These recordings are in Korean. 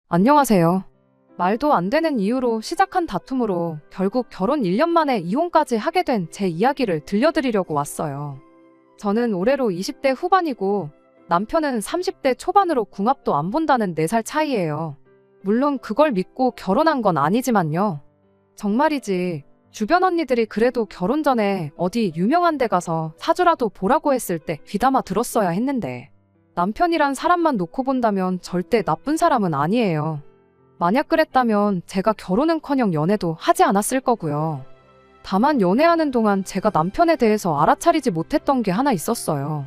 안녕하세요. 말도 안 되는 이유로 시작한 다툼으로 결국 결혼 1년 만에 이혼까지 하게 된 제 이야기를 들려드리려고 왔어요. 저는 올해로 20대 후반이고 남편은 30대 초반으로 궁합도 안 본다는 4살 차이예요. 물론 그걸 믿고 결혼한 건 아니지만요. 정말이지 주변 언니들이 그래도 결혼 전에 어디 유명한 데 가서 사주라도 보라고 했을 때 귀담아 들었어야 했는데 남편이란 사람만 놓고 본다면 절대 나쁜 사람은 아니에요. 만약 그랬다면 제가 결혼은커녕 연애도 하지 않았을 거고요. 다만 연애하는 동안 제가 남편에 대해서 알아차리지 못했던 게 하나 있었어요.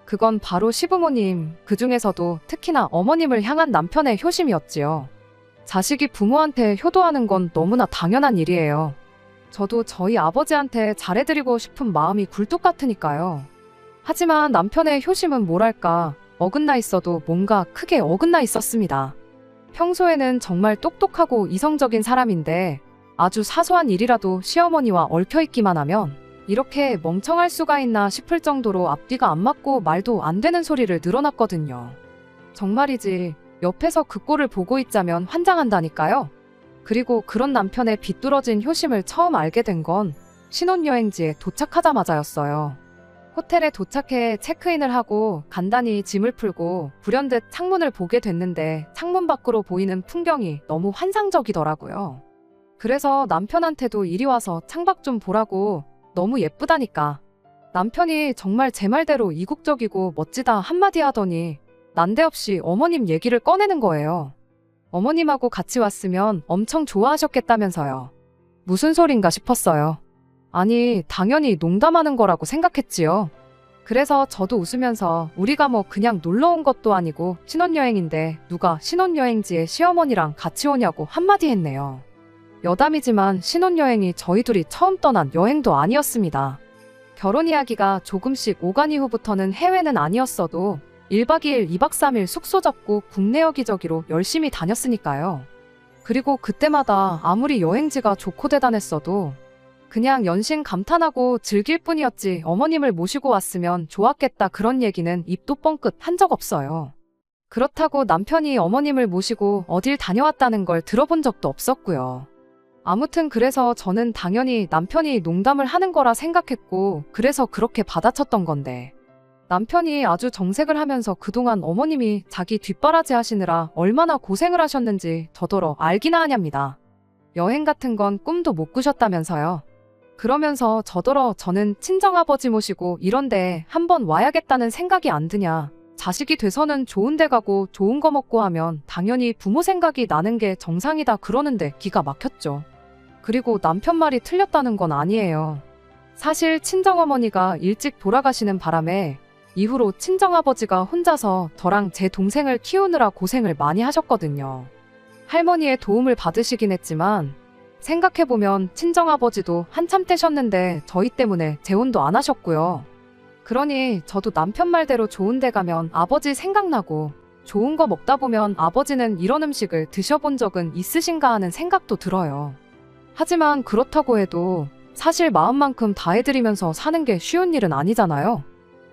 그건 바로 시부모님, 그중에서도 특히나 어머님을 향한 남편의 효심이었지요. 자식이 부모한테 효도하는 건 너무나 당연한 일이에요. 저도 저희 아버지한테 잘해드리고 싶은 마음이 굴뚝 같으니까요. 하지만 남편의 효심은 뭐랄까, 어긋나 있어도 뭔가 크게 어긋나 있었습니다. 평소에는 정말 똑똑하고 이성적인 사람인데 아주 사소한 일이라도 시어머니와 얽혀있기만 하면 이렇게 멍청할 수가 있나 싶을 정도로 앞뒤가 안 맞고 말도 안 되는 소리를 늘어놨거든요. 정말이지 옆에서 그 꼴을 보고 있자면 환장한다니까요. 그리고 그런 남편의 비뚤어진 효심을 처음 알게 된 건 신혼여행지에 도착하자마자였어요. 호텔에 도착해 체크인을 하고 간단히 짐을 풀고 불현듯 창문을 보게 됐는데 창문 밖으로 보이는 풍경이 너무 환상적이더라고요. 그래서 남편한테도 이리 와서 창밖 좀 보라고, 너무 예쁘다니까. 남편이 정말 제 말대로 이국적이고 멋지다 한마디 하더니 난데없이 어머님 얘기를 꺼내는 거예요. 어머님하고 같이 왔으면 엄청 좋아하셨겠다면서요. 무슨 소린가 싶었어요. 아니, 당연히 농담하는 거라고 생각했지요. 그래서 저도 웃으면서 우리가 뭐 그냥 놀러 온 것도 아니고 신혼여행인데 누가 신혼여행지에 시어머니랑 같이 오냐고 한마디 했네요. 여담이지만 신혼여행이 저희 둘이 처음 떠난 여행도 아니었습니다. 결혼 이야기가 조금씩 오간 이후부터는 해외는 아니었어도 1박 2일, 2박 3일 숙소 잡고 국내 여기저기로 열심히 다녔으니까요. 그리고 그때마다 아무리 여행지가 좋고 대단했어도 그냥 연신 감탄하고 즐길 뿐이었지 어머님을 모시고 왔으면 좋았겠다 그런 얘기는 입도 뻥끗 한 적 없어요. 그렇다고 남편이 어머님을 모시고 어딜 다녀왔다는 걸 들어본 적도 없었고요. 아무튼 그래서 저는 당연히 남편이 농담을 하는 거라 생각했고 그래서 그렇게 받아쳤던 건데 남편이 아주 정색을 하면서 그동안 어머님이 자기 뒷바라지 하시느라 얼마나 고생을 하셨는지 더더러 알기나 하냐입니다. 여행 같은 건 꿈도 못 꾸셨다면서요. 그러면서 저더러 저는 친정아버지 모시고 이런데 한번 와야겠다는 생각이 안 드냐. 자식이 돼서는 좋은 데 가고 좋은 거 먹고 하면 당연히 부모 생각이 나는 게 정상이다 그러는데 기가 막혔죠. 그리고 남편 말이 틀렸다는 건 아니에요. 사실 친정어머니가 일찍 돌아가시는 바람에 이후로 친정아버지가 혼자서 저랑 제 동생을 키우느라 고생을 많이 하셨거든요. 할머니의 도움을 받으시긴 했지만 생각해보면 친정아버지도 한참 떼셨는데 저희 때문에 재혼도 안 하셨고요. 그러니 저도 남편 말대로 좋은 데 가면 아버지 생각나고 좋은 거 먹다 보면 아버지는 이런 음식을 드셔본 적은 있으신가 하는 생각도 들어요. 하지만 그렇다고 해도 사실 마음만큼 다 해드리면서 사는 게 쉬운 일은 아니잖아요.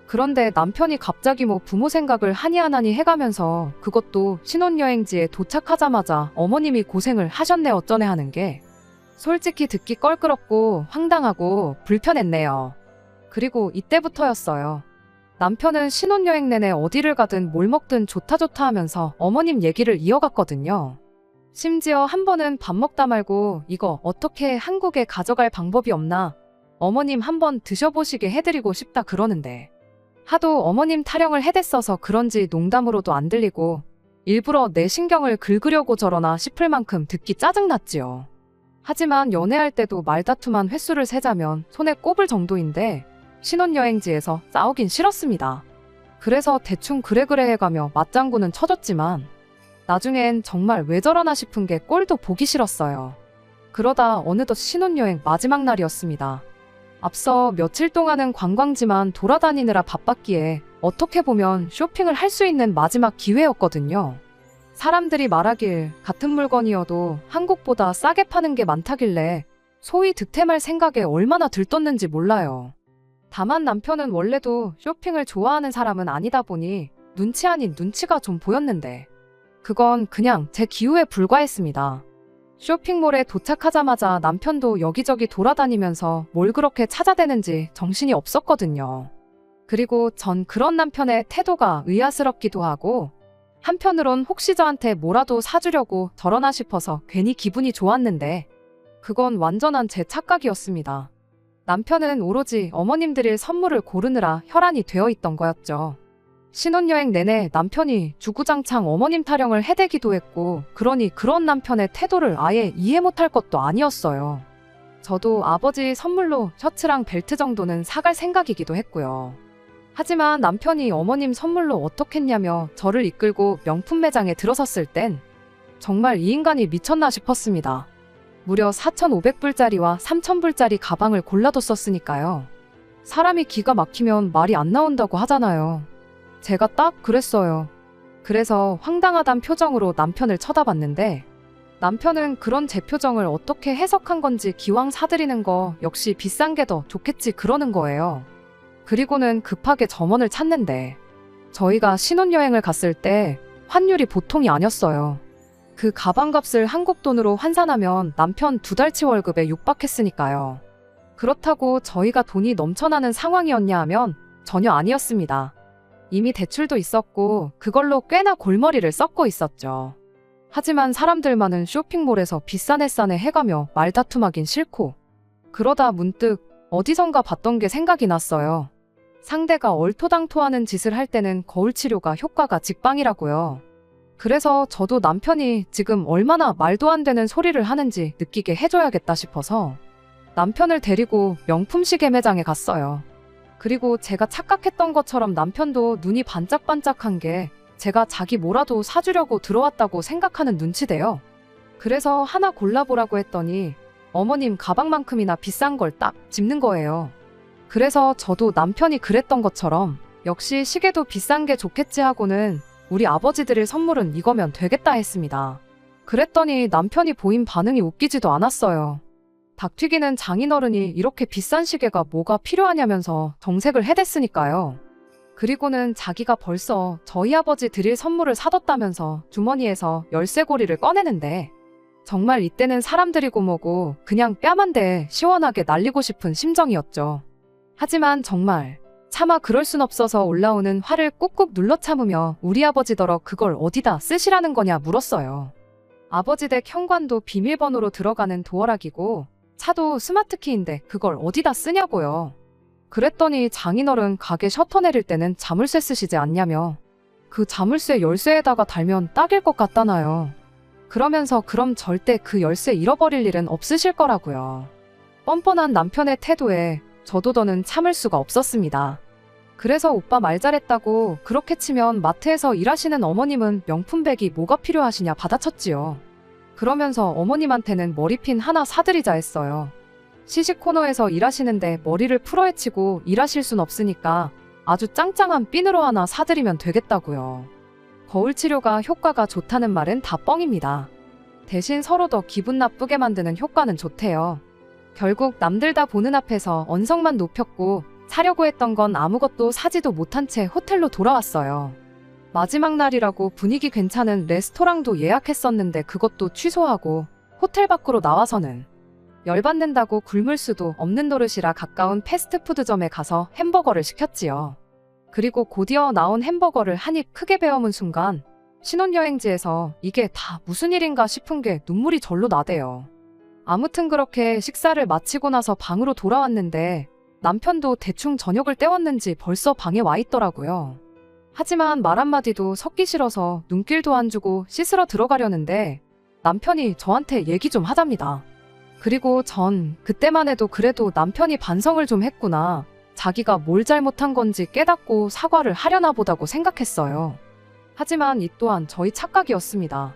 그런데 남편이 갑자기 뭐 부모 생각을 하니 안 하니 해가면서 그것도 신혼여행지에 도착하자마자 어머님이 고생을 하셨네 어쩌네 하는 게 솔직히 듣기 껄끄럽고 황당하고 불편했네요. 그리고 이때부터였어요. 남편은 신혼여행 내내 어디를 가든 뭘 먹든 좋다 좋다 하면서 어머님 얘기를 이어갔거든요. 심지어 한 번은 밥 먹다 말고 이거 어떻게 한국에 가져갈 방법이 없나? 어머님 한번 드셔보시게 해드리고 싶다 그러는데 하도 어머님 타령을 해댔어서 그런지 농담으로도 안 들리고 일부러 내 신경을 긁으려고 저러나 싶을 만큼 듣기 짜증났지요. 하지만 연애할 때도 말다툼한 횟수를 세자면 손에 꼽을 정도인데 신혼여행지에서 싸우긴 싫었습니다. 그래서 대충 그래 해가며 맞장구는 쳐줬지만 나중엔 정말 왜 저러나 싶은 게 꼴도 보기 싫었어요. 그러다 어느덧 신혼여행 마지막 날이었습니다. 앞서 며칠 동안은 관광지만 돌아다니느라 바빴기에 어떻게 보면 쇼핑을 할 수 있는 마지막 기회였거든요. 사람들이 말하길 같은 물건이어도 한국보다 싸게 파는 게 많다길래 소위 득템할 생각에 얼마나 들떴는지 몰라요. 다만 남편은 원래도 쇼핑을 좋아하는 사람은 아니다 보니 눈치 아닌 눈치가 좀 보였는데 그건 그냥 제 기우에 불과했습니다. 쇼핑몰에 도착하자마자 남편도 여기저기 돌아다니면서 뭘 그렇게 찾아대는지 정신이 없었거든요. 그리고 전 그런 남편의 태도가 의아스럽기도 하고 한편으론 혹시 저한테 뭐라도 사주려고 저러나 싶어서 괜히 기분이 좋았는데 그건 완전한 제 착각이었습니다. 남편은 오로지 어머님 드릴 선물을 고르느라 혈안이 되어 있던 거였죠. 신혼여행 내내 남편이 주구장창 어머님 타령을 해대기도 했고 그러니 그런 남편의 태도를 아예 이해 못할 것도 아니었어요. 저도 아버지 선물로 셔츠랑 벨트 정도는 사갈 생각이기도 했고요. 하지만 남편이 어머님 선물로 어떻겠냐며 저를 이끌고 명품 매장에 들어섰을 땐 정말 이 인간이 미쳤나 싶었습니다. 무려 4,500불짜리와 3,000불짜리 가방을 골라뒀었으니까요. 사람이 기가 막히면 말이 안 나온다고 하잖아요. 제가 딱 그랬어요. 그래서 황당하단 표정으로 남편을 쳐다봤는데 남편은 그런 제 표정을 어떻게 해석한 건지 기왕 사드리는 거 역시 비싼 게 더 좋겠지 그러는 거예요. 그리고는 급하게 점원을 찾는데 저희가 신혼여행을 갔을 때 환율이 보통이 아니었어요. 그 가방값을 한국 돈으로 환산하면 남편 2달치 월급에 육박했으니까요. 그렇다고 저희가 돈이 넘쳐나는 상황이었냐 하면 전혀 아니었습니다. 이미 대출도 있었고 그걸로 꽤나 골머리를 썩고 있었죠. 하지만 사람들만은 쇼핑몰에서 비싼 햇산에 해가며 말다툼하긴 싫고 그러다 문득 어디선가 봤던 게 생각이 났어요. 상대가 얼토당토하는 짓을 할 때는 거울 치료가 효과가 직방이라고요. 그래서 저도 남편이 지금 얼마나 말도 안 되는 소리를 하는지 느끼게 해줘야겠다 싶어서 남편을 데리고 명품 시계 매장에 갔어요. 그리고 제가 착각했던 것처럼 남편도 눈이 반짝반짝한 게 제가 자기 뭐라도 사주려고 들어왔다고 생각하는 눈치대요. 그래서 하나 골라보라고 했더니 어머님 가방만큼이나 비싼 걸 딱 집는 거예요. 그래서 저도 남편이 그랬던 것처럼 역시 시계도 비싼 게 좋겠지 하고는 우리 아버지 드릴 선물은 이거면 되겠다 했습니다. 그랬더니 남편이 보인 반응이 웃기지도 않았어요. 닭튀기는 장인어른이 이렇게 비싼 시계가 뭐가 필요하냐면서 정색을 해댔으니까요. 그리고는 자기가 벌써 저희 아버지 드릴 선물을 사뒀다면서 주머니에서 열쇠고리를 꺼내는데 정말 이때는 사람들이고 뭐고 그냥 뺨 한 대 시원하게 날리고 싶은 심정이었죠. 하지만 정말 차마 그럴 순 없어서 올라오는 화를 꾹꾹 눌러 참으며 우리 아버지더러 그걸 어디다 쓰시라는 거냐 물었어요. 아버지 댁 현관도 비밀번호로 들어가는 도어락이고 차도 스마트키인데 그걸 어디다 쓰냐고요. 그랬더니 장인어른 가게 셔터 내릴 때는 자물쇠 쓰시지 않냐며 그 자물쇠 열쇠에다가 달면 딱일 것 같다나요. 그러면서 그럼 절대 그 열쇠 잃어버릴 일은 없으실 거라고요. 뻔뻔한 남편의 태도에 저도 더는 참을 수가 없었습니다. 그래서 오빠 말 잘했다고 그렇게 치면 마트에서 일하시는 어머님은 명품백이 뭐가 필요하시냐 받아쳤지요. 그러면서 어머님한테는 머리핀 하나 사드리자 했어요. 시식 코너에서 일하시는데 머리를 풀어헤치고 일하실 순 없으니까 아주 짱짱한 핀으로 하나 사드리면 되겠다고요. 거울 치료가 효과가 좋다는 말은 다 뻥입니다. 대신 서로 더 기분 나쁘게 만드는 효과는 좋대요. 결국 남들 다 보는 앞에서 언성만 높였고 사려고 했던 건 아무것도 사지도 못한 채 호텔로 돌아왔어요. 마지막 날이라고 분위기 괜찮은 레스토랑도 예약했었는데 그것도 취소하고 호텔 밖으로 나와서는 열받는다고 굶을 수도 없는 노릇이라 가까운 패스트푸드점에 가서 햄버거를 시켰지요. 그리고 곧이어 나온 햄버거를 한 입 크게 베어문 순간 신혼여행지에서 이게 다 무슨 일인가 싶은 게 눈물이 절로 나대요. 아무튼 그렇게 식사를 마치고 나서 방으로 돌아왔는데 남편도 대충 저녁을 때웠는지 벌써 방에 와 있더라고요. 하지만 말 한마디도 섞기 싫어서 눈길도 안 주고 씻으러 들어가려는데 남편이 저한테 얘기 좀 하답니다. 그리고 전 그때만 해도 그래도 남편이 반성을 좀 했구나. 자기가 뭘 잘못한 건지 깨닫고 사과를 하려나 보다고 생각했어요. 하지만 이 또한 저희 착각이었습니다.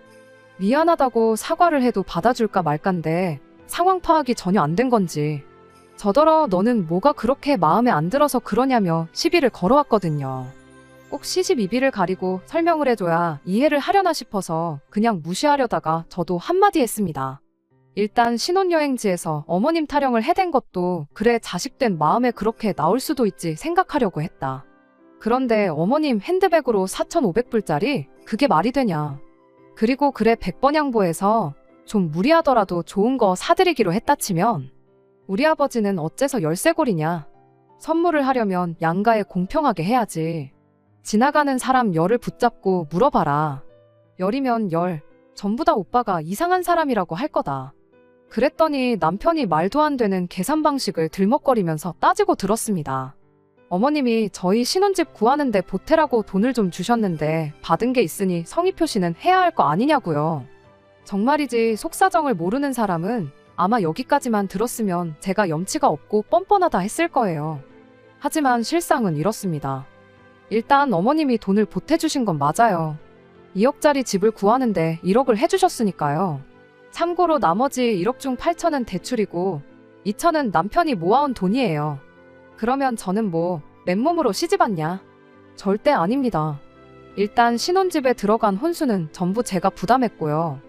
미안하다고 사과를 해도 받아줄까 말까인데 상황 파악이 전혀 안 된 건지 저더러 너는 뭐가 그렇게 마음에 안 들어서 그러냐며 시비를 걸어왔거든요. 꼭 시집이비를 가리고 설명을 해줘야 이해를 하려나 싶어서 그냥 무시하려다가 저도 한마디 했습니다. 일단 신혼여행지에서 어머님 타령을 해댄 것도 그래 자식된 마음에 그렇게 나올 수도 있지 생각하려고 했다. 그런데 어머님 핸드백으로 4,500불짜리? 그게 말이 되냐. 그리고 그래 100번 양보해서 좀 무리하더라도 좋은 거 사드리기로 했다 치면 우리 아버지는 어째서 열쇠고리냐. 선물을 하려면 양가에 공평하게 해야지. 지나가는 사람 열을 붙잡고 물어봐라. 열이면 열. 전부 다 오빠가 이상한 사람이라고 할 거다. 그랬더니 남편이 말도 안 되는 계산 방식을 들먹거리면서 따지고 들었습니다. 어머님이 저희 신혼집 구하는데 보태라고 돈을 좀 주셨는데 받은 게 있으니 성의 표시는 해야 할 거 아니냐고요. 정말이지 속사정을 모르는 사람은 아마 여기까지만 들었으면 제가 염치가 없고 뻔뻔하다 했을 거예요. 하지만 실상은 이렇습니다. 일단 어머님이 돈을 보태주신 건 맞아요. 2억짜리 집을 구하는데 1억을 해주셨으니까요. 참고로 나머지 1억 중 8천은 대출이고 2천은 남편이 모아온 돈이에요. 그러면 저는 뭐 맨몸으로 시집왔냐? 절대 아닙니다. 일단 신혼집에 들어간 혼수는 전부 제가 부담했고요.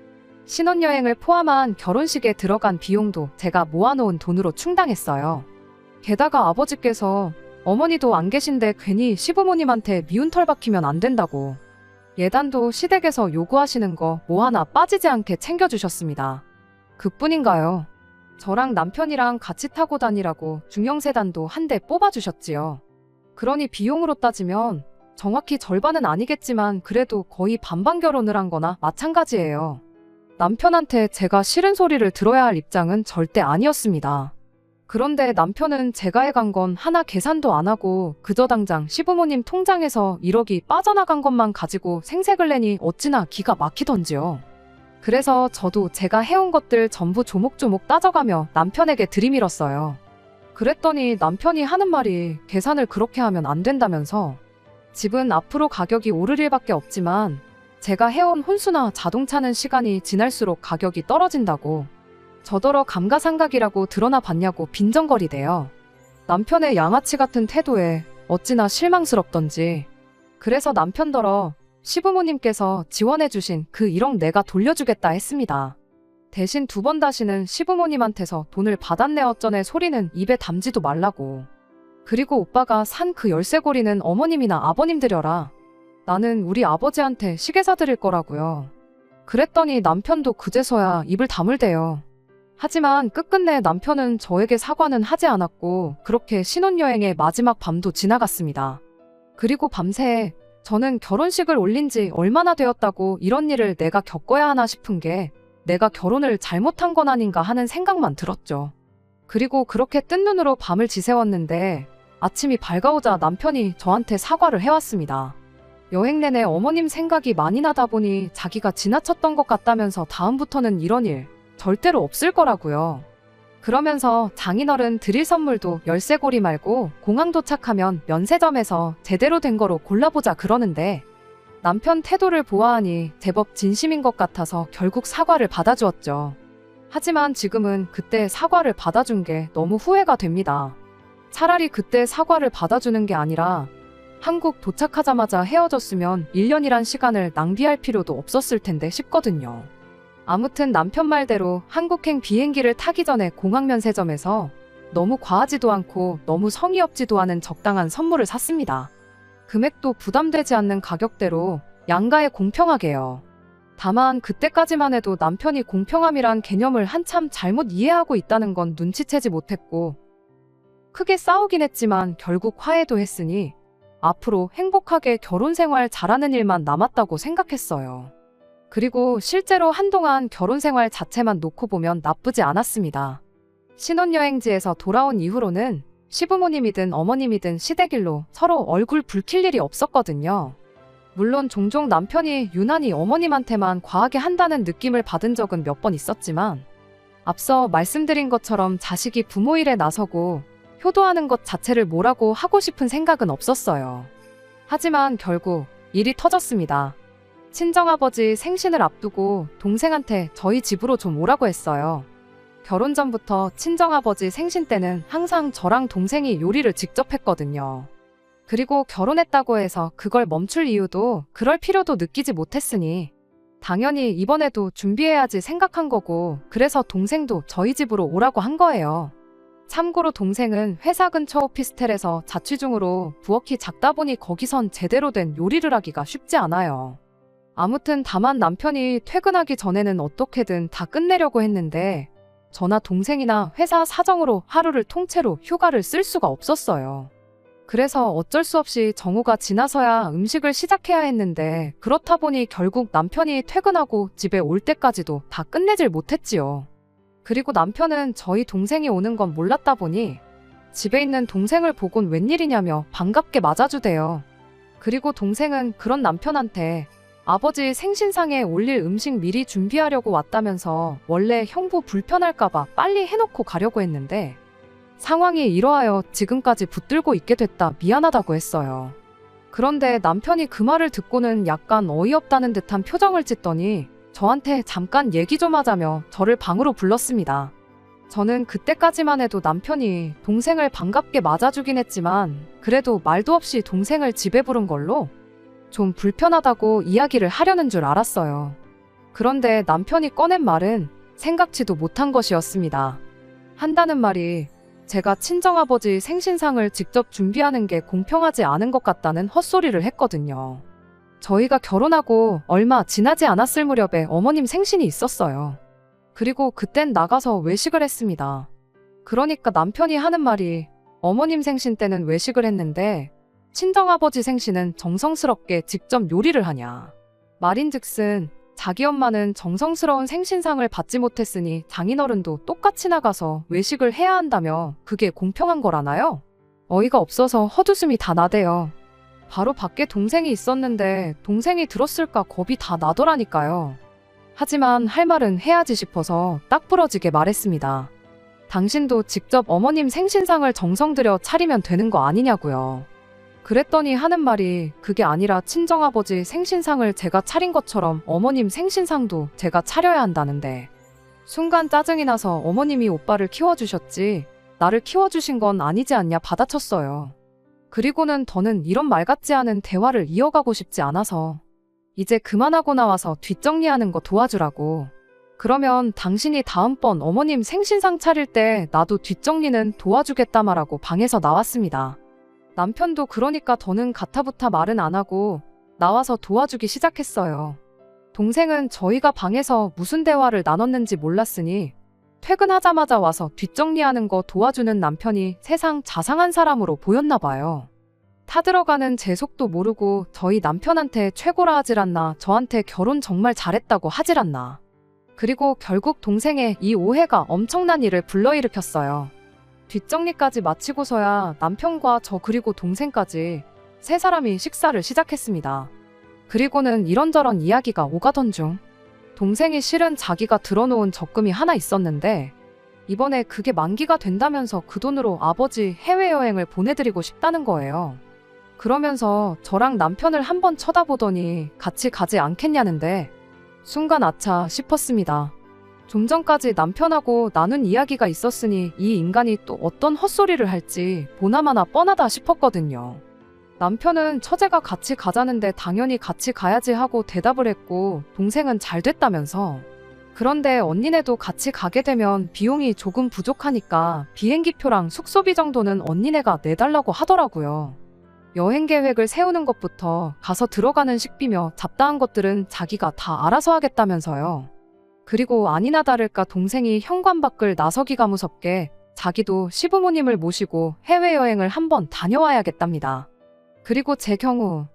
신혼여행을 포함한 결혼식에 들어간 비용도 제가 모아놓은 돈으로 충당했어요. 게다가 아버지께서 어머니도 안 계신데 괜히 시부모님한테 미운 털 박히면 안 된다고 예단도 시댁에서 요구하시는 거 뭐 하나 빠지지 않게 챙겨주셨습니다. 그뿐인가요? 저랑 남편이랑 같이 타고 다니라고 중형세단도 한 대 뽑아주셨지요. 그러니 비용으로 따지면 정확히 절반은 아니겠지만 그래도 거의 반반 결혼을 한 거나 마찬가지예요. 남편한테 제가 싫은 소리를 들어야 할 입장은 절대 아니었습니다. 그런데 남편은 제가 해간 건 하나 계산도 안 하고 그저 당장 시부모님 통장에서 1억이 빠져나간 것만 가지고 생색을 내니 어찌나 기가 막히던지요. 그래서 저도 제가 해온 것들 전부 조목조목 따져가며 남편에게 들이밀었어요. 그랬더니 남편이 하는 말이 계산을 그렇게 하면 안 된다면서 집은 앞으로 가격이 오를 일밖에 없지만 제가 해온 혼수나 자동차는 시간이 지날수록 가격이 떨어진다고 저더러 감가상각이라고 드러나 봤냐고 빈정거리대요. 남편의 양아치 같은 태도에 어찌나 실망스럽던지. 그래서 남편더러 시부모님께서 지원해주신 그 1억 내가 돌려주겠다 했습니다. 대신 2번 다시는 시부모님한테서 돈을 받았네 어쩌네 소리는 입에 담지도 말라고. 그리고 오빠가 산 그 열쇠고리는 어머님이나 아버님 드려라. 나는 우리 아버지한테 시계 사드릴 거라고요. 그랬더니 남편도 그제서야 입을 다물대요. 하지만 끝끝내 남편은 저에게 사과는 하지 않았고 그렇게 신혼여행의 마지막 밤도 지나갔습니다. 그리고 밤새 저는 결혼식을 올린 지 얼마나 되었다고 이런 일을 내가 겪어야 하나 싶은 게 내가 결혼을 잘못한 건 아닌가 하는 생각만 들었죠. 그리고 그렇게 뜬 눈으로 밤을 지새웠는데 아침이 밝아오자 남편이 저한테 사과를 해왔습니다. 여행 내내 어머님 생각이 많이 나다 보니 자기가 지나쳤던 것 같다면서 다음부터는 이런 일 절대로 없을 거라고요. 그러면서 장인어른 드릴 선물도 열쇠고리 말고 공항 도착하면 면세점에서 제대로 된 거로 골라보자 그러는데 남편 태도를 보아하니 제법 진심인 것 같아서 결국 사과를 받아주었죠. 하지만 지금은 그때 사과를 받아준 게 너무 후회가 됩니다. 차라리 그때 사과를 받아주는 게 아니라 한국 도착하자마자 헤어졌으면 1년이란 시간을 낭비할 필요도 없었을 텐데 싶거든요. 아무튼 남편 말대로 한국행 비행기를 타기 전에 공항 면세점에서 너무 과하지도 않고 너무 성의 없지도 않은 적당한 선물을 샀습니다. 금액도 부담되지 않는 가격대로 양가에 공평하게요. 다만 그때까지만 해도 남편이 공평함이란 개념을 한참 잘못 이해하고 있다는 건 눈치채지 못했고 크게 싸우긴 했지만 결국 화해도 했으니 앞으로 행복하게 결혼 생활 잘하는 일만 남았다고 생각했어요. 그리고 실제로 한동안 결혼 생활 자체만 놓고 보면 나쁘지 않았습니다. 신혼여행지에서 돌아온 이후로는 시부모님이든 어머님이든 시댁일로 서로 얼굴 붉힐 일이 없었거든요. 물론 종종 남편이 유난히 어머님한테만 과하게 한다는 느낌을 받은 적은 몇 번 있었지만 앞서 말씀드린 것처럼 자식이 부모 일에 나서고 효도하는 것 자체를 뭐라고 하고 싶은 생각은 없었어요. 하지만 결국 일이 터졌습니다. 친정아버지 생신을 앞두고 동생한테 저희 집으로 좀 오라고 했어요. 결혼 전부터 친정아버지 생신 때는 항상 저랑 동생이 요리를 직접 했거든요. 그리고 결혼했다고 해서 그걸 멈출 이유도 그럴 필요도 느끼지 못했으니 당연히 이번에도 준비해야지 생각한 거고 그래서 동생도 저희 집으로 오라고 한 거예요. 참고로 동생은 회사 근처 오피스텔에서 자취 중으로 부엌이 작다 보니 거기선 제대로 된 요리를 하기가 쉽지 않아요. 아무튼 다만 남편이 퇴근하기 전에는 어떻게든 다 끝내려고 했는데 저나 동생이나 회사 사정으로 하루를 통째로 휴가를 쓸 수가 없었어요. 그래서 어쩔 수 없이 정오가 지나서야 음식을 시작해야 했는데 그렇다 보니 결국 남편이 퇴근하고 집에 올 때까지도 다 끝내질 못했지요. 그리고 남편은 저희 동생이 오는 건 몰랐다 보니 집에 있는 동생을 보곤 웬일이냐며 반갑게 맞아주대요. 그리고 동생은 그런 남편한테 아버지 생신상에 올릴 음식 미리 준비하려고 왔다면서 원래 형부 불편할까봐 빨리 해놓고 가려고 했는데 상황이 이러하여 지금까지 붙들고 있게 됐다 미안하다고 했어요. 그런데 남편이 그 말을 듣고는 약간 어이없다는 듯한 표정을 짓더니 저한테 잠깐 얘기 좀 하자며 저를 방으로 불렀습니다. 저는 그때까지만 해도 남편이 동생을 반갑게 맞아주긴 했지만 그래도 말도 없이 동생을 집에 부른 걸로 좀 불편하다고 이야기를 하려는 줄 알았어요. 그런데 남편이 꺼낸 말은 생각지도 못한 것이었습니다. 한다는 말이 제가 친정아버지 생신상을 직접 준비하는 게 공평하지 않은 것 같다는 헛소리를 했거든요. 저희가 결혼하고 얼마 지나지 않았을 무렵에 어머님 생신이 있었어요. 그리고 그땐 나가서 외식을 했습니다. 그러니까 남편이 하는 말이 어머님 생신 때는 외식을 했는데 친정아버지 생신은 정성스럽게 직접 요리를 하냐. 말인즉슨 자기 엄마는 정성스러운 생신상을 받지 못했으니 장인어른도 똑같이 나가서 외식을 해야 한다며 그게 공평한 거라나요? 어이가 없어서 헛웃음이 다 나대요. 바로 밖에 동생이 있었는데 동생이 들었을까 겁이 다 나더라니까요. 하지만 할 말은 해야지 싶어서 딱 부러지게 말했습니다. 당신도 직접 어머님 생신상을 정성 들여 차리면 되는 거 아니냐고요. 그랬더니 하는 말이 그게 아니라 친정아버지 생신상을 제가 차린 것처럼 어머님 생신상도 제가 차려야 한다는데 순간 짜증이 나서 어머님이 오빠를 키워주셨지 나를 키워주신 건 아니지 않냐 받아쳤어요. 그리고는 더는 이런 말 같지 않은 대화를 이어가고 싶지 않아서 이제 그만하고 나와서 뒷정리하는 거 도와주라고. 그러면 당신이 다음번 어머님 생신상 차릴 때 나도 뒷정리는 도와주겠다 말하고 방에서 나왔습니다. 남편도 그러니까 더는 가타부타 말은 안 하고 나와서 도와주기 시작했어요. 동생은 저희가 방에서 무슨 대화를 나눴는지 몰랐으니 퇴근하자마자 와서 뒷정리하는 거 도와주는 남편이 세상 자상한 사람으로 보였나 봐요. 타들어가는 제 속도 모르고 저희 남편한테 최고라 하질 않나 저한테 결혼 정말 잘했다고 하질 않나. 그리고 결국 동생의 이 오해가 엄청난 일을 불러일으켰어요. 뒷정리까지 마치고서야 남편과 저 그리고 동생까지 세 사람이 식사를 시작했습니다. 그리고는 이런저런 이야기가 오가던 중 동생이 실은 자기가 들어놓은 적금이 하나 있었는데 이번에 그게 만기가 된다면서 그 돈으로 아버지 해외여행을 보내드리고 싶다는 거예요. 그러면서 저랑 남편을 한번 쳐다보더니 같이 가지 않겠냐는데 순간 아차 싶었습니다. 좀 전까지 남편하고 나눈 이야기가 있었으니 이 인간이 또 어떤 헛소리를 할지 보나마나 뻔하다 싶었거든요. 남편은 처제가 같이 가자는데 당연히 같이 가야지 하고 대답을 했고 동생은 잘 됐다면서. 그런데 언니네도 같이 가게 되면 비용이 조금 부족하니까 비행기표랑 숙소비 정도는 언니네가 내달라고 하더라고요. 여행 계획을 세우는 것부터 가서 들어가는 식비며 잡다한 것들은 자기가 다 알아서 하겠다면서요. 그리고 아니나 다를까 동생이 현관 밖을 나서기가 무섭게 자기도 시부모님을 모시고 해외여행을 한번 다녀와야겠답니다. 그리고 제 경우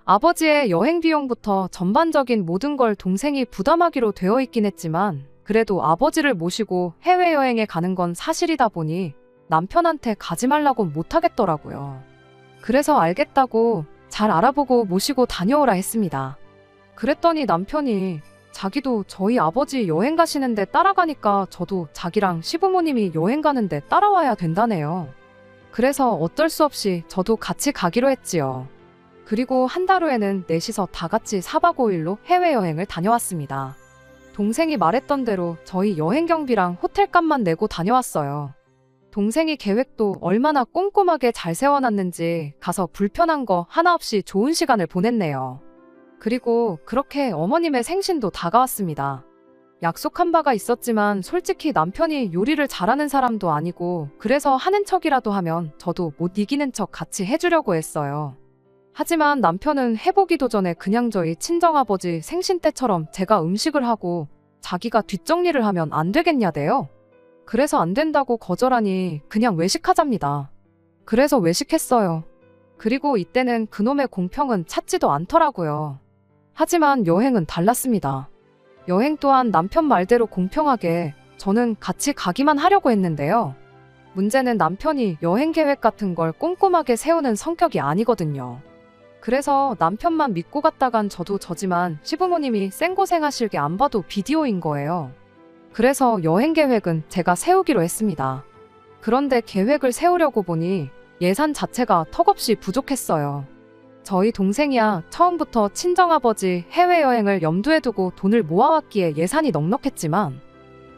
아버지의 여행 비용부터 전반적인 모든 걸 동생이 부담하기로 되어 있긴 했지만 그래도 아버지를 모시고 해외여행에 가는 건 사실이다 보니 남편한테 가지 말라고 못하겠더라고요. 그래서 알겠다고 잘 알아보고 모시고 다녀오라 했습니다. 그랬더니 남편이 자기도 저희 아버지 여행 가시는데 따라가니까 저도 자기랑 시부모님이 여행 가는데 따라와야 된다네요. 그래서 어쩔 수 없이 저도 같이 가기로 했지요. 그리고 한 달 후에는 넷이서 다 같이 4박 5일로 해외여행을 다녀왔습니다. 동생이 말했던 대로 저희 여행 경비랑 호텔값만 내고 다녀왔어요. 동생이 계획도 얼마나 꼼꼼하게 잘 세워놨는지 가서 불편한 거 하나 없이 좋은 시간을 보냈네요. 그리고 그렇게 어머님의 생신도 다가왔습니다. 약속한 바가 있었지만 솔직히 남편이 요리를 잘하는 사람도 아니고 그래서 하는 척이라도 하면 저도 못 이기는 척 같이 해주려고 했어요. 하지만 남편은 해보기도 전에 그냥 저희 친정아버지 생신 때처럼 제가 음식을 하고 자기가 뒷정리를 하면 안 되겠냐대요. 그래서 안 된다고 거절하니 그냥 외식하잡니다. 그래서 외식했어요. 그리고 이때는 그놈의 공평은 찾지도 않더라고요. 하지만 여행은 달랐습니다. 여행 또한 남편 말대로 공평하게 저는 같이 가기만 하려고 했는데요. 문제는 남편이 여행 계획 같은 걸 꼼꼼하게 세우는 성격이 아니거든요. 그래서 남편만 믿고 갔다간 저도 저지만 시부모님이 생고생하실 게 안 봐도 비디오인 거예요. 그래서 여행 계획은 제가 세우기로 했습니다. 그런데 계획을 세우려고 보니 예산 자체가 턱없이 부족했어요. 저희 동생이야 처음부터 친정아버지 해외여행을 염두에 두고 돈을 모아왔기에 예산이 넉넉했지만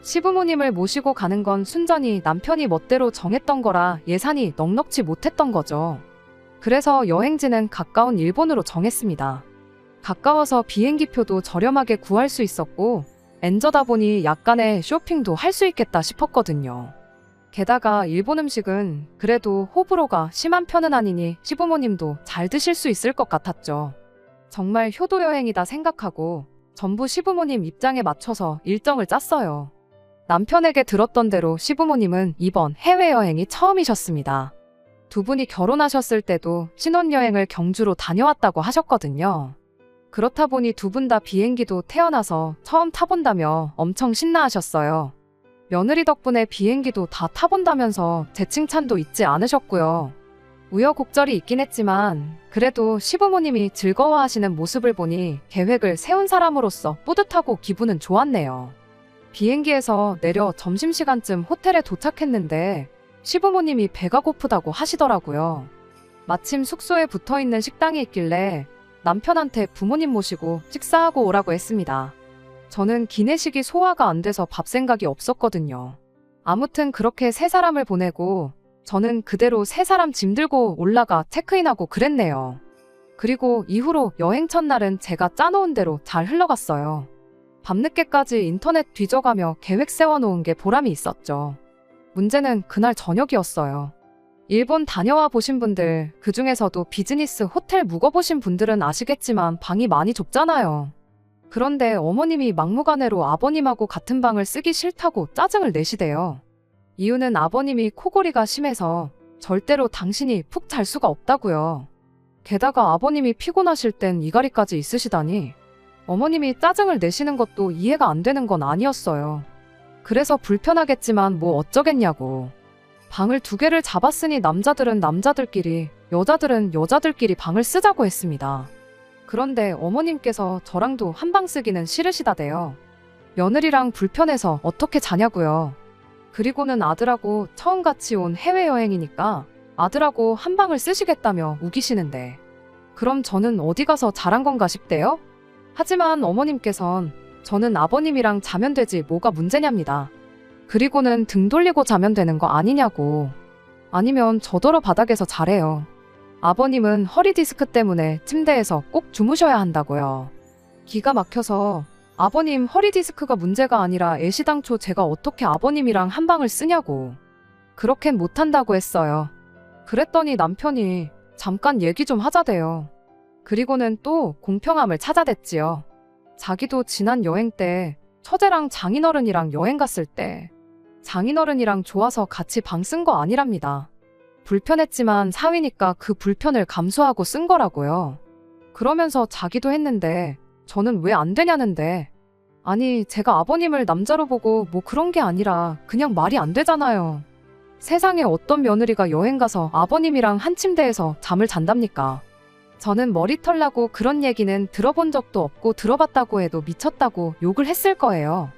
시부모님을 모시고 가는 건 순전히 남편이 멋대로 정했던 거라 예산이 넉넉지 못했던 거죠. 그래서 여행지는 가까운 일본으로 정했습니다. 가까워서 비행기표도 저렴하게 구할 수 있었고 엔저다 보니 약간의 쇼핑도 할 수 있겠다 싶었거든요. 게다가 일본 음식은 그래도 호불호가 심한 편은 아니니 시부모님도 잘 드실 수 있을 것 같았죠. 정말 효도 여행이다 생각하고 전부 시부모님 입장에 맞춰서 일정을 짰어요. 남편에게 들었던 대로 시부모님은 이번 해외여행이 처음이셨습니다. 두 분이 결혼하셨을 때도 신혼여행을 경주로 다녀왔다고 하셨거든요. 그렇다 보니 두 분 다 비행기도 태어나서 처음 타본다며 엄청 신나하셨어요. 며느리 덕분에 비행기도 다 타본다면서 제 칭찬도 잊지 않으셨고요. 우여곡절이 있긴 했지만 그래도 시부모님이 즐거워하시는 모습을 보니 계획을 세운 사람으로서 뿌듯하고 기분은 좋았네요. 비행기에서 내려 점심시간쯤 호텔에 도착했는데 시부모님이 배가 고프다고 하시더라고요. 마침 숙소에 붙어있는 식당이 있길래 남편한테 부모님 모시고 식사하고 오라고 했습니다. 저는 기내식이 소화가 안 돼서 밥 생각이 없었거든요. 아무튼 그렇게 세 사람을 보내고 저는 그대로 세 사람 짐 들고 올라가 체크인하고 그랬네요. 그리고 이후로 여행 첫날은 제가 짜놓은 대로 잘 흘러갔어요. 밤늦게까지 인터넷 뒤져가며 계획 세워놓은 게 보람이 있었죠. 문제는 그날 저녁이었어요. 일본 다녀와 보신 분들, 그 중에서도 비즈니스 호텔 묵어보신 분들은 아시겠지만 방이 많이 좁잖아요. 그런데 어머님이 막무가내로 아버님하고 같은 방을 쓰기 싫다고 짜증을 내시대요. 이유는 아버님이 코골이가 심해서 절대로 당신이 푹 잘 수가 없다고요. 게다가 아버님이 피곤하실 땐 이갈이까지 있으시다니 어머님이 짜증을 내시는 것도 이해가 안 되는 건 아니었어요. 그래서 불편하겠지만 뭐 어쩌겠냐고. 방을 2개를 잡았으니 남자들은 남자들끼리, 여자들은 여자들끼리 방을 쓰자고 했습니다. 그런데 어머님께서 저랑도 한 방 쓰기는 싫으시다대요. 며느리랑 불편해서 어떻게 자냐고요. 그리고는 아들하고 처음 같이 온 해외여행이니까 아들하고 한 방을 쓰시겠다며 우기시는데 그럼 저는 어디 가서 잘한 건가 싶대요? 하지만 어머님께선 저는 아버님이랑 자면 되지 뭐가 문제냐입니다. 그리고는 등 돌리고 자면 되는 거 아니냐고. 아니면 저더러 바닥에서 자래요. 아버님은 허리 디스크 때문에 침대에서 꼭 주무셔야 한다고요. 기가 막혀서 아버님 허리 디스크가 문제가 아니라 애시당초 제가 어떻게 아버님이랑 한 방을 쓰냐고. 그렇게는 못한다고 했어요. 그랬더니 남편이 잠깐 얘기 좀 하자대요. 그리고는 또 공평함을 찾아댔지요. 자기도 지난 여행 때 처제랑 장인어른이랑 여행 갔을 때 장인어른이랑 좋아서 같이 방 쓴 거 아니랍니다. 불편했지만 사위니까 그 불편을 감수하고 쓴 거라고요. 그러면서 자기도 했는데 저는 왜 안 되냐는데 아니 제가 아버님을 남자로 보고 뭐 그런 게 아니라 그냥 말이 안 되잖아요. 세상에 어떤 며느리가 여행 가서 아버님이랑 한 침대에서 잠을 잔답니까? 저는 머리털 나고 그런 얘기는 들어본 적도 없고 들어봤다고 해도 미쳤다고 욕을 했을 거예요.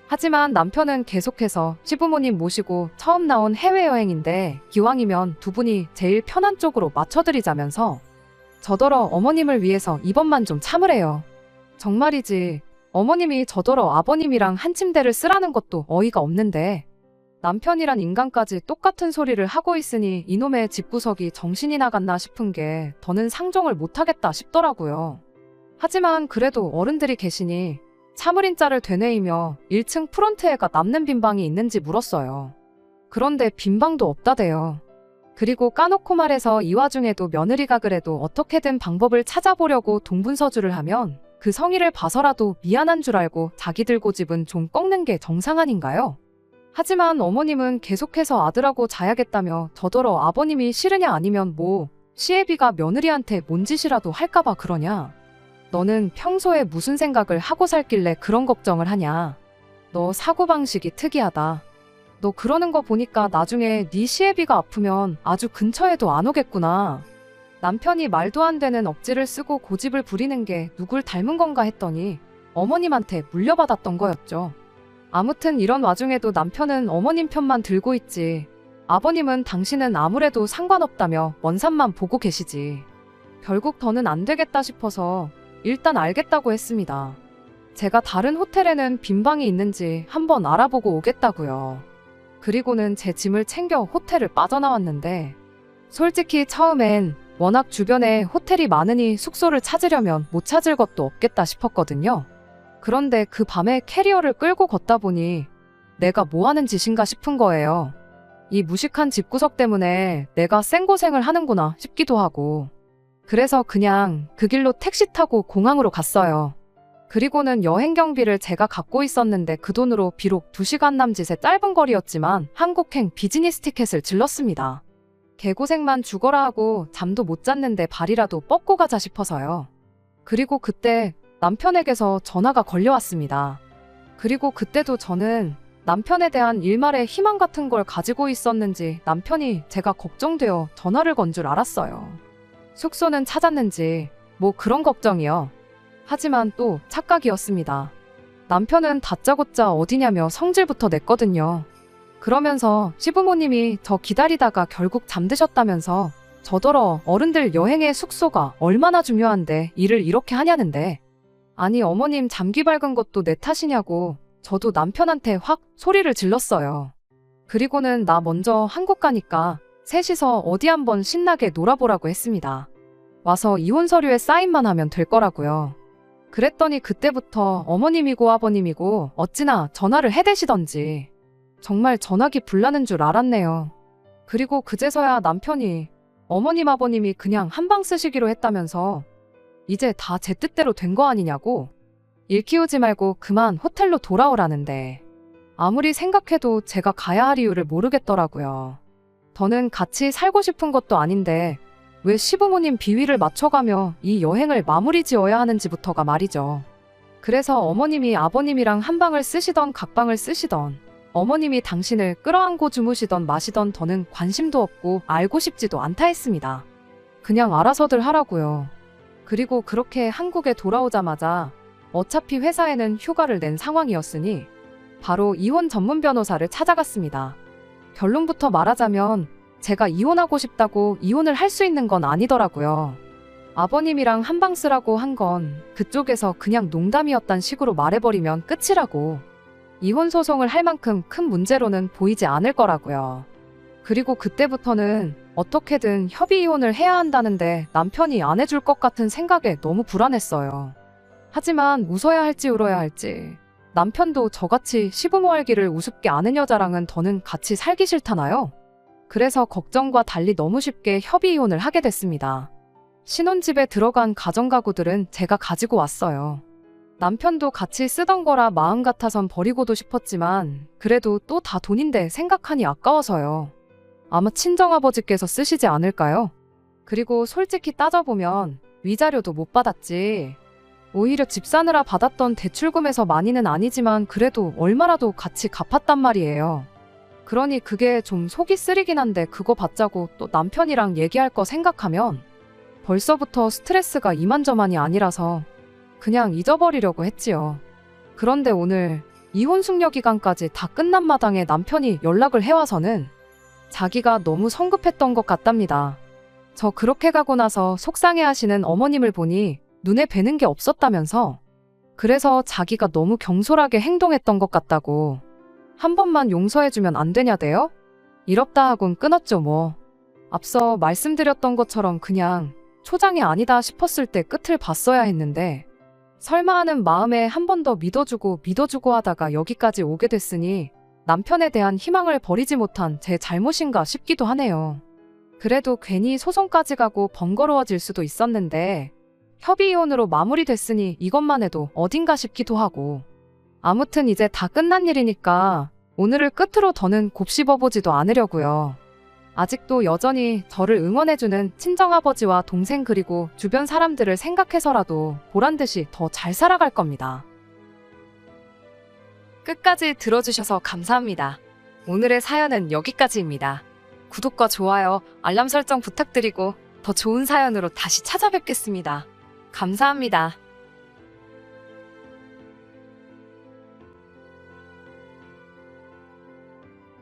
하지만 남편은 계속해서 시부모님 모시고 처음 나온 해외여행인데 기왕이면 두 분이 제일 편한 쪽으로 맞춰드리자면서 저더러 어머님을 위해서 이번만 좀 참으래요. 정말이지 어머님이 저더러 아버님이랑 한 침대를 쓰라는 것도 어이가 없는데 남편이란 인간까지 똑같은 소리를 하고 있으니 이놈의 집구석이 정신이 나갔나 싶은 게 더는 상종을 못하겠다 싶더라고요. 하지만 그래도 어른들이 계시니 참을인자를 되뇌이며 1층 프론트에가 남는 빈방이 있는지 물었어요. 그런데 빈방도 없다대요. 그리고 까놓고 말해서 이 와중에도 며느리가 그래도 어떻게든 방법을 찾아보려고 동분서주를 하면 그 성의를 봐서라도 미안한 줄 알고 자기들 고집은 좀 꺾는 게 정상 아닌가요? 하지만 어머님은 계속해서 아들하고 자야겠다며 저더러 아버님이 싫으냐 아니면 뭐 시애비가 며느리한테 뭔 짓이라도 할까봐 그러냐. 너는 평소에 무슨 생각을 하고 살길래 그런 걱정을 하냐. 너 사고방식이 특이하다. 너 그러는 거 보니까 나중에 네 시애비가 아프면 아주 근처에도 안 오겠구나. 남편이 말도 안 되는 억지를 쓰고 고집을 부리는 게 누굴 닮은 건가 했더니 어머님한테 물려받았던 거였죠. 아무튼 이런 와중에도 남편은 어머님 편만 들고 있지. 아버님은 당신은 아무래도 상관없다며 먼 산만 보고 계시지. 결국 더는 안 되겠다 싶어서 일단 알겠다고 했습니다. 제가 다른 호텔에는 빈 방이 있는지 한번 알아보고 오겠다고요. 그리고는 제 짐을 챙겨 호텔을 빠져나왔는데 솔직히 처음엔 워낙 주변에 호텔이 많으니 숙소를 찾으려면 못 찾을 것도 없겠다 싶었거든요. 그런데 그 밤에 캐리어를 끌고 걷다 보니 내가 뭐 하는 짓인가 싶은 거예요. 이 무식한 집구석 때문에 내가 생고생을 하는구나 싶기도 하고. 그래서 그냥 그 길로 택시 타고 공항으로 갔어요. 그리고는 여행 경비를 제가 갖고 있었는데 그 돈으로 비록 2시간 남짓의 짧은 거리였지만 한국행 비즈니스 티켓을 질렀습니다. 개고생만 죽어라 하고 잠도 못 잤는데 발이라도 뻗고 가자 싶어서요. 그리고 그때 남편에게서 전화가 걸려왔습니다. 그리고 그때도 저는 남편에 대한 일말의 희망 같은 걸 가지고 있었는지 남편이 제가 걱정되어 전화를 건 줄 알았어요. 숙소는 찾았는지 뭐 그런 걱정이요. 하지만 또 착각이었습니다. 남편은 다짜고짜 어디냐며 성질부터 냈거든요. 그러면서 시부모님이 저 기다리다가 결국 잠드셨다면서 저더러 어른들 여행의 숙소가 얼마나 중요한데 일을 이렇게 하냐는데. 아니 어머님 잠귀 밝은 것도 내 탓이냐고 저도 남편한테 확 소리를 질렀어요. 그리고는 나 먼저 한국 가니까 셋이서 어디 한번 신나게 놀아보라고 했습니다. 와서 이혼 서류에 사인만 하면 될 거라고요. 그랬더니 그때부터 어머님이고 아버님이고 어찌나 전화를 해대시던지 정말 전화기 불나는 줄 알았네요. 그리고 그제서야 남편이 어머님 아버님이 그냥 한방 쓰시기로 했다면서 이제 다 제 뜻대로 된 거 아니냐고 일 키우지 말고 그만 호텔로 돌아오라는데 아무리 생각해도 제가 가야 할 이유를 모르겠더라고요. 더는 같이 살고 싶은 것도 아닌데 왜 시부모님 비위를 맞춰가며 이 여행을 마무리 지어야 하는지부터가 말이죠. 그래서 어머님이 아버님이랑 한 방을 쓰시던 각방을 쓰시던 어머님이 당신을 끌어안고 주무시던 마시던 더는 관심도 없고 알고 싶지도 않다 했습니다. 그냥 알아서들 하라고요. 그리고 그렇게 한국에 돌아오자마자 어차피 회사에는 휴가를 낸 상황이었으니 바로 이혼 전문 변호사를 찾아갔습니다. 결론부터 말하자면 제가 이혼하고 싶다고 이혼을 할 수 있는 건 아니더라고요. 아버님이랑 한방 쓰라고 한 건 그쪽에서 그냥 농담이었단 식으로 말해버리면 끝이라고. 이혼 소송을 할 만큼 큰 문제로는 보이지 않을 거라고요. 그리고 그때부터는 어떻게든 협의 이혼을 해야 한다는데 남편이 안 해줄 것 같은 생각에 너무 불안했어요. 하지만 웃어야 할지 울어야 할지 남편도 저같이 시부모 알기를 우습게 아는 여자랑은 더는 같이 살기 싫다나요? 그래서 걱정과 달리 너무 쉽게 협의 이혼을 하게 됐습니다. 신혼집에 들어간 가전가구들은 제가 가지고 왔어요. 남편도 같이 쓰던 거라 마음 같아선 버리고도 싶었지만 그래도 또 다 돈인데 생각하니 아까워서요. 아마 친정아버지께서 쓰시지 않을까요? 그리고 솔직히 따져보면 위자료도 못 받았지. 오히려 집 사느라 받았던 대출금에서 많이는 아니지만 그래도 얼마라도 같이 갚았단 말이에요. 그러니 그게 좀 속이 쓰리긴 한데 그거 받자고 또 남편이랑 얘기할 거 생각하면 벌써부터 스트레스가 이만저만이 아니라서 그냥 잊어버리려고 했지요. 그런데 오늘 이혼 숙려 기간까지 다 끝난 마당에 남편이 연락을 해와서는 자기가 너무 성급했던 것 같답니다. 저 그렇게 가고 나서 속상해하시는 어머님을 보니 눈에 뵈는 게 없었다면서 그래서 자기가 너무 경솔하게 행동했던 것 같다고. 한 번만 용서해주면 안 되냐대요? 이럽다 하곤 끊었죠 뭐. 앞서 말씀드렸던 것처럼 그냥 초장이 아니다 싶었을 때 끝을 봤어야 했는데 설마 하는 마음에 한 번 더 믿어주고 하다가 여기까지 오게 됐으니 남편에 대한 희망을 버리지 못한 제 잘못인가 싶기도 하네요. 그래도 괜히 소송까지 가고 번거로워질 수도 있었는데 협의 이혼으로 마무리됐으니 이것만 해도 어딘가 싶기도 하고. 아무튼 이제 다 끝난 일이니까 오늘을 끝으로 더는 곱씹어보지도 않으려고요. 아직도 여전히 저를 응원해주는 친정아버지와 동생 그리고 주변 사람들을 생각해서라도 보란듯이 더 잘 살아갈 겁니다. 끝까지 들어주셔서 감사합니다. 오늘의 사연은 여기까지입니다. 구독과 좋아요, 알람 설정 부탁드리고 더 좋은 사연으로 다시 찾아뵙겠습니다. 감사합니다.